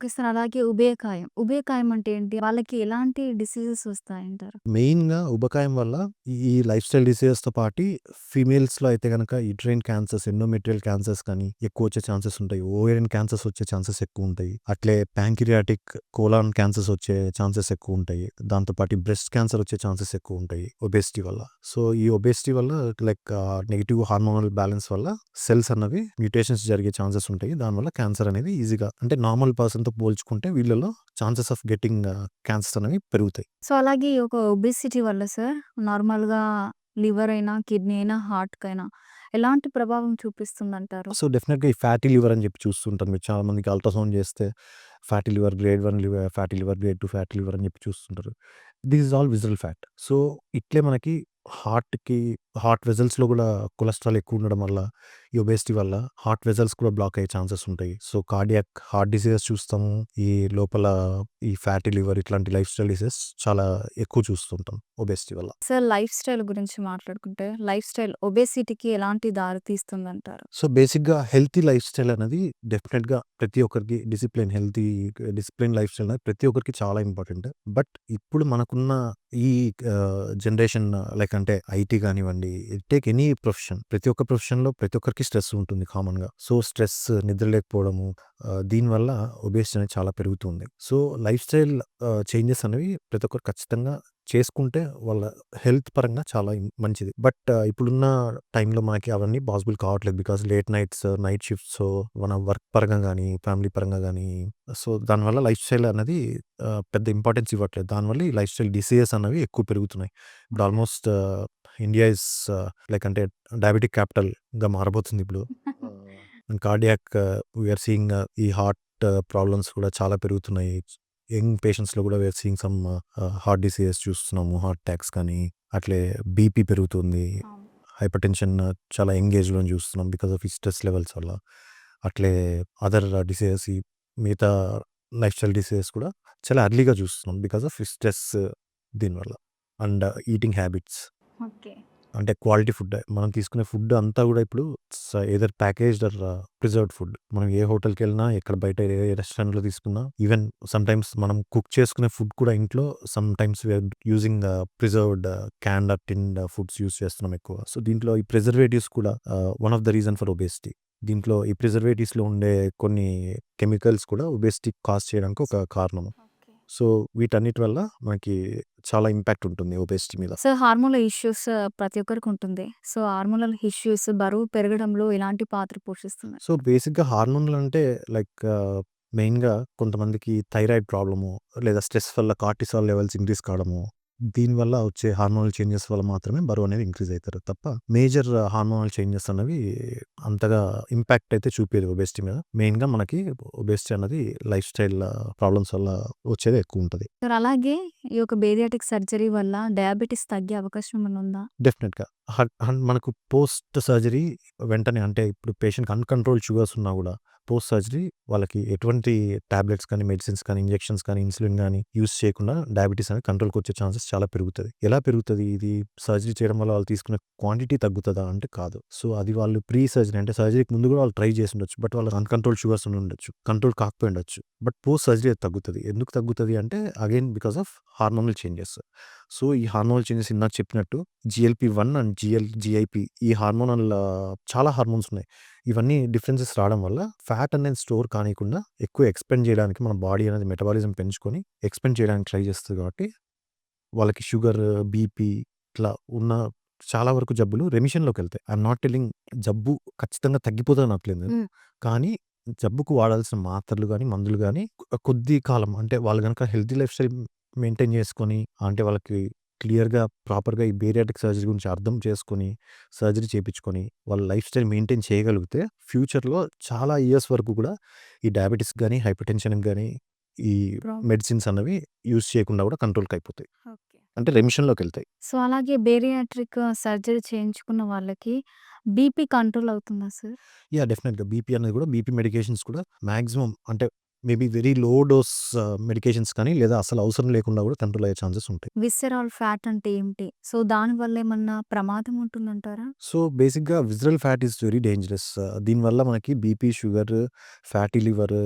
Okay sir. అలాగే ఉబేకాయం. ఉబేకాయం అంటే ఏంటి? వాళ్ళకి ఎలాంటి డిసీజెస్ వస్తాయంటారు? మెయిన్‌గా ఉబకాయం వల్ల ఈ లైఫ్ స్టైల్ డిసీజెస్‌తో పాటి ఫీమేల్స్‌లో అయితే గనక యుటరైన్ క్యాన్సర్స్, ఎండోమెట్రియల్ క్యాన్సర్స్ కానీ ఎక్కువొచ్చే ఛాన్సెస్ ఉంటాయి. ఓవేరియన్ క్యాన్సర్స్ వచ్చే ఛాన్సెస్ ఎక్కువుంటాయి. అట్లే ప్యాంక్రియాటిక్, కోలాన్ క్యాన్సర్స్ వచ్చే ఛాన్సెస్ ఎక్కువుంటాయి. దాంతో పాటు బ్రెస్ట్ క్యాన్సర్ వచ్చే ఛాన్సెస్ ఎక్కువుంటాయి ఒబేసిటీ వల్ల. సో, ఈ ఒబేసిటీ వల్ల నెగెటివ్ హార్మోనల్ బ్యాలెన్స్ వల్ల సెల్స్ అన్నవి మ్యుటేషన్స్ జరిగే ఛాన్సెస్ ఉంటాయి. దానివల్ల క్యాన్సర్ అనేది ఈజీగా అంటే నార్మల్ పర్సన్‌తో పోల్చుకుంటే వీళ్ళలో ఛాన్సెస్ ఆఫ్ గెట్టింగ్ క్యాన్సర్స్ అనేవి పెరుగుతాయి. సో, అలాగే ఈ ఒక ఒబేసిటీ వల్ల సార్ నార్మల్‌గా లివర్ అయినా, కిడ్నీ అయినా, హార్ట్‌కైనా ఎలాంటి ప్రభావం చూపిస్తుందంటారు? సో, డెఫినెట్‌గా ఈ ఫ్యాటీ లివర్ అని చెప్పి చూస్తుంటారు. మీరు చాలా మందికి అల్ట్రాసౌండ్ చేస్తే fatty liver, grade 1 fatty liver, grade 2 fatty liver అని చెప్పి చూస్తుంటారు. This is all visceral fat. So, ఇట్లే మనకి హార్ట్‌కి హార్ట్ వెసల్స్‌లో కూడా కొలెస్ట్రాల్ ఎక్కువ ఉండడం వల్ల, ఈ ఒబేసిటీ వల్ల హార్ట్ వెసల్స్ కూడా బ్లాక్ అయ్యే ఛాన్సెస్ ఉంటాయి. సో, హార్ట్ డిసీజెస్ చూస్తాము. ఈ లోపల ఈ ఫ్యాటీ లివర్ ఇట్లాంటి లైఫ్ స్టైల్ డిసీజెస్ చాలా ఎక్కువ చూస్తుంటాం ఒబేసిటీ వల్ల. సార్ లైఫ్ స్టైల్ గురించి మాట్లాడుకుంటే, లైఫ్ స్టైల్ ఒబేసిటీకి ఎలాంటి దారి తీస్తుందంటారు? సో, బేసిక్‌గా హెల్తీ లైఫ్ స్టైల్ అనేది డెఫినిట్‌గా ప్రతి ఒక్కరికి డిసిప్లిన్ లైఫ్ స్టైల్ అనేది ప్రతి ఒక్కరికి చాలా ఇంపార్టెంట్. బట్ ఇప్పుడు మనకున్న ఈ జనరేషన్ లైక్ అంటే ఐటీ గానివ్వండి, టేక్ ఎనీ ప్రొఫెషన్. ప్రతి ఒక్క ప్రొఫెషన్‌లో ప్రతి ఒక్కరికి స్ట్రెస్ ఉంటుంది కామన్‌గా. సో, స్ట్రెస్, నిద్ర లేకపోవడము దీనివల్ల ఒబేసిటీ అనేది చాలా పెరుగుతుంది. సో, లైఫ్ స్టైల్ చేంజెస్ అనేవి ప్రతి ఒక్కరు ఖచ్చితంగా చేసుకుంటే వాళ్ళ హెల్త్ పరంగా చాలా మంచిది. బట్ ఇప్పుడున్న టైంలో మనకి అవన్నీ పాసిబుల్ కావట్లేదు. Because late nights, night shifts మన వర్క్ పరంగా గానీ, ఫ్యామిలీ పరంగా గానీ, సో, దానివల్ల లైఫ్ స్టైల్ అనేది పెద్ద ఇంపార్టెన్స్ ఇవ్వట్లేదు. దానివల్ల ఈ లైఫ్ స్టైల్ డిసీజెస్ అనేవి ఎక్కువ పెరుగుతున్నాయి. ఇప్పుడు ఆల్మోస్ట్ ఇండియా ఇస్ లైక్ అంటే డయాబెటిక్ క్యాపిటల్‌గా మారబోతుంది ఇప్పుడు. కార్డియాక్ వి ఆర్ సీయింగ్ ఈ హార్ట్ ప్రాబ్లమ్స్ కూడా చాలా పెరుగుతున్నాయి. యంగ్ పేషెంట్స్‌లో కూడా we are seeing some heart diseases చూస్తున్నాము. హార్ట్ అటాక్స్ కానీ, అట్లే బీపీ పెరుగుతుంది. అవును. హైపర్‌టెన్షన్ చాలా యంగ్ ఏజ్‌లోనే చూస్తున్నాం బికాజ్ ఆఫ్ ఈ స్ట్రెస్ లెవెల్స్ వల్ల. అట్లే అదర్ డిసీజెస్ ఈ మిగతా లైఫ్ స్టైల్ డిసీజెస్ కూడా చాలా ఎర్లీగా చూస్తున్నాం బికాజ్ ఆఫ్ ఈ స్ట్రెస్ దీనివల్ల. And eating habits. ఓకే. అంటే క్వాలిటీ ఫుడ్. మనం తీసుకునే ఫుడ్ అంతా గూడా ఇప్పుడు either packaged or preserved food. మనం ఏ హోటల్‌కెళ్ళినా, ఎక్కడ బయట ఏ రెస్టారెంట్‌లో తీసుకున్నా, ఈవెన్ సమ్‌టైమ్స్ మనం కుక్ చేసుకునే ఫుడ్ కూడా ఇంట్లో sometimes we are using preserved canned or tinned foods use చేస్తున్నాం ఎక్కువ. సో, దీంట్లో ఈ ప్రిజర్వేటివ్స్ కూడా one of the reason for obesity. దీంట్లో ఈ ప్రిజర్వేటివ్స్‌లో ఉండే కొన్ని కెమికల్స్ కూడా ఒబేసిటీ కాజ్ చేయడానికి ఒక కారణం. ఓకే. సో, వీటన్నిటి వల్ల మనకి చాలా ఇంపాక్ట్ ఉంటుంది ఒబేసిటీ మీద. సో, హార్మోనల్ ఇష్యూస్ ప్రతి ఒక్కరికి ఉంటుంది. సో, హార్మోనల్ ఇష్యూస్ బరువు పెరగడంలో ఎలాంటి పాత్ర పోషిస్తుంది? సో, బేసిక్‌గా హార్మోన్‌లు అంటే మెయిన్‌గా కొంతమందికి థైరాయిడ్ ప్రాబ్లము, లేదా స్ట్రెస్ వల్ల కార్టిసాల్ లెవెల్స్ ఇంక్రీజ్ కావడము. దీనివల్ల వచ్చే హార్మోనల్ చేంజెస్ వల్ల మాత్రమే బరువనేది ఇంక్రీజ్ అయితారు తప్ప, మేజర్ హార్మోనల్ చేంజెస్ అన్నవి అంతగా ఇంపాక్ట్ అయితే చూపియదు ఒబేసిటీ మీద. మెయిన్‌గా మనకి ఒబేసిటీ అన్నది లైఫ్ స్టైల్ ప్రాబ్లమ్స్ వల్ల వచ్చేదే ఎక్కువుంటది. సార్ అలాగే ఈ యొక్క బేరియాటిక్ సర్జరీ వల్ల డయాబెటిస్ తగ్గే అవకాశం ఏమన్నా ఉందా? డెఫినెట్‌గా. మనకు పోస్ట్ సర్జరీ వెంటనే అంటే ఇప్పుడు పేషెంట్‌కి అన్‌కంట్రోల్డ్ షుగర్స్ ఉన్నా గూడా పోస్ట్ సర్జరీ వాళ్ళకి ఎటువంటి టాబ్లెట్స్ కానీ, మెడిసిన్స్ కానీ, ఇంజెక్షన్స్ కానీ, ఇన్సులిన్ గానీ యూజ్ చేయకుండా డయాబెటిస్ అనేది కంట్రోల్‌కొచ్చే ఛాన్సెస్ చాలా పెరుగుతది. ఎలా పెరుగుతది? ఇది సర్జరీ చేయడం వల్ల వాళ్ళు తీసుకునే క్వాంటిటీ తగ్గుతదా అంటే కాదు. సో, అది వాళ్ళు ప్రీ సర్జరీ అంటే సర్జరీకి ముందు గూడా వాళ్ళు ట్రై చేసుండొచ్చు. బట్ వాళ్ళకి అన్‌కంట్రోల్డ్ షుగర్స్ ఉండుండొచ్చు. కంట్రోల్ కాకపోయుండొచ్చు. బట్ పోస్ట్ సర్జరీ అది తగ్గుతది. ఎందుకు తగ్గుతది అంటే again because of hormonal changes. So, ఈ హార్మోనల్ చేంజెస్ ఇందాక చెప్పినట్టు జీఎల్‌పీ-1 అండ్ జీఐపీ ఈ హార్మోనల్ చాలా హార్మోన్స్ ఉన్నాయి. ఇవన్నీ డిఫరెన్సెస్ రావడం వల్ల ఫ్యాట్ అనేది స్టోర్ కానీకుండా ఎక్కువ ఎక్స్‌పెండ్ చేయడానికి మన బాడీ అనేది మెటబాలిజం పెంచుకొని ఎక్స్‌పెండ్ చేయడానికి ట్రై చేస్తది కాబట్టి వాళ్ళకి షుగర్, బీపీ ఇట్లా ఉన్న చాలా వరకు జబ్బులు రెమిషన్‌లోకెళ్తాయి. ఐయామ్ నాట్ టెల్లింగ్ జబ్బు ఖచ్చితంగా తగ్గిపోతదని అనట్లేదు. హ్మ్. కానీ జబ్బుకు వాడాల్సిన మాత్రలు గాని, మందులు గాని కొద్ది కాలం అంటే వాళ్ళు గనక హెల్తీ లైఫ్ స్టైల్ మెయింటైన్ చేసుకొని అంటే వాళ్ళకి క్లియర్‌గా ప్రాపర్‌గా ఈ బేరియాట్రిక్ సర్జరీ గురించి అర్థం చేసుకొని, సర్జరీ చేపించుకొని, వాళ్ళ లైఫ్ స్టైల్ మెయింటైన్ చేయగలిగితే ఫ్యూచర్‌లో చాలా ఇయర్స్ వరకు కూడా ఈ డయాబెటిస్ గాని, హైపర్‌టెన్షన్‌కి గాని, ఈ ప్రాబ్ మెడిసిన్స్ అన్నవి యూజ్ చేయకుండా కూడా కంట్రోల్‌కయిపోతాయి. ఓకే. అంటే రెమిషన్‌లోకెళ్తాయి. సో, అలాగే బేరియాట్రిక్ సర్జరీ చేయించుకున్న వాళ్ళకి బీపీ కంట్రోల్ అవుతుందా సార్? యాహ్! డెఫినెట్‌గా. బీపీ అనేది కూడా బీపీ మెడికేషన్స్ కూడా మాక్సిమం అంటే maybe very low dose medications కానీ లేదా అసలు అవసరం లేకుండా కూడా కంట్రోల్ అయ్యే ఛాన్సెస్ ఉంటాయి. విసెరాల్ ఫ్యాట్ అంటే ఏమిటి? సో, దానివల్ల ఏమన్నా ప్రమాదం ఉంటుందంటారా? సో, బేసిక్‌గా visceral fat is very dangerous. దీనివల్ల మనకి BP, sugar, fatty liver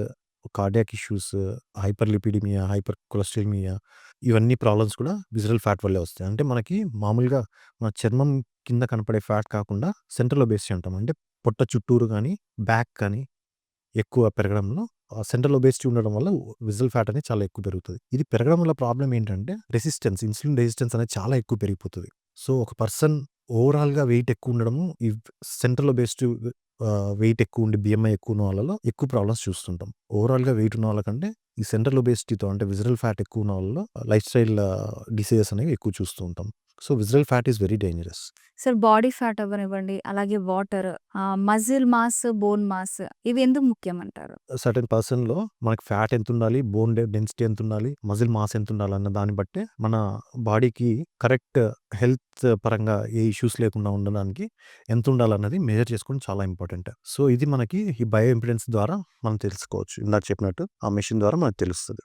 cardiac issues, hyperlipidemia, hyper cholesterolemia ఇవన్నీ ప్రాబ్లమ్స్ కూడా విసరల్ ఫ్యాట్ వల్లే వస్తాయి. అంటే మనకి మామూలుగా మన చర్మం కింద కనపడే ఫ్యాట్ కాకుండా సెంట్రల్ ఒబేసిటీ అంటాం. అంటే పొట్ట చుట్టూరు గానీ, బ్యాక్ కానీ ఎక్కువ పెరగడంలో సెంట్రల్ ఒబేసిటీ ఉండడం వల్ల విసరల్ ఫ్యాట్ అనేది చాలా ఎక్కువ పెరుగుతది. ఇది పెరగడం వల్ల ప్రాబ్లమ్ ఏంటంటే ఇన్సులిన్ రెసిస్టెన్స్ అనేది చాలా ఎక్కువ పెరిగిపోతది. సో, ఒక పర్సన్ ఓవరాల్‌గా వెయిట్ ఎక్కువ ఉండడము ఈ సెంట్రల్ ఒబేసిటీ వెయిట్ ఎక్కువ ఉండి బీఎంఐ ఎక్కువ ఉన్న వాళ్ళలో ఎక్కువ ప్రాబ్లమ్స్ చూస్తుంటాం. ఓవరాల్‌గా వెయిట్ ఉన్న వాళ్ళకంటే ఈ సెంట్రల్ ఒబేసిటీతో అంటే విసరల్ ఫ్యాట్ ఎక్కువ ఉన్న వాళ్ళలో లైఫ్ స్టైల్ డిసీజెస్ అనేవి ఎక్కువ చూస్తూ ఉంటాం. So, visceral fat is very dangerous. Sir body fat అవ్వనివ్వండి, అలాగే water, muscle mass, bone mass ఇవి ఎందుకు ముఖ్యమంటారు? సర్టెన్ పర్సన్‌లో మనకు ఫ్యాట్ ఎంతుండాలి, బోన్ డెన్సిటీ ఎంతుండాలి, మజిల్ మాస్ ఎంతుండాలన్న దాన్ని బట్టే మన బాడీకి కరెక్ట్ హెల్త్ పరంగా ఏ ఇష్యూస్ లేకుండా ఉండడానికి ఎంతుండాలన్నది మెజర్ చేసుకోవడం చాలా ఇంపార్టెంట్. సో, ఇది మనకి ఈ బయో ఇంపెడెన్స్ ద్వారా మనం తెలుసుకోవచ్చు. ఇందాక చెప్పినట్టు ఆ మెషిన్ ద్వారా మనకు తెలుస్తది.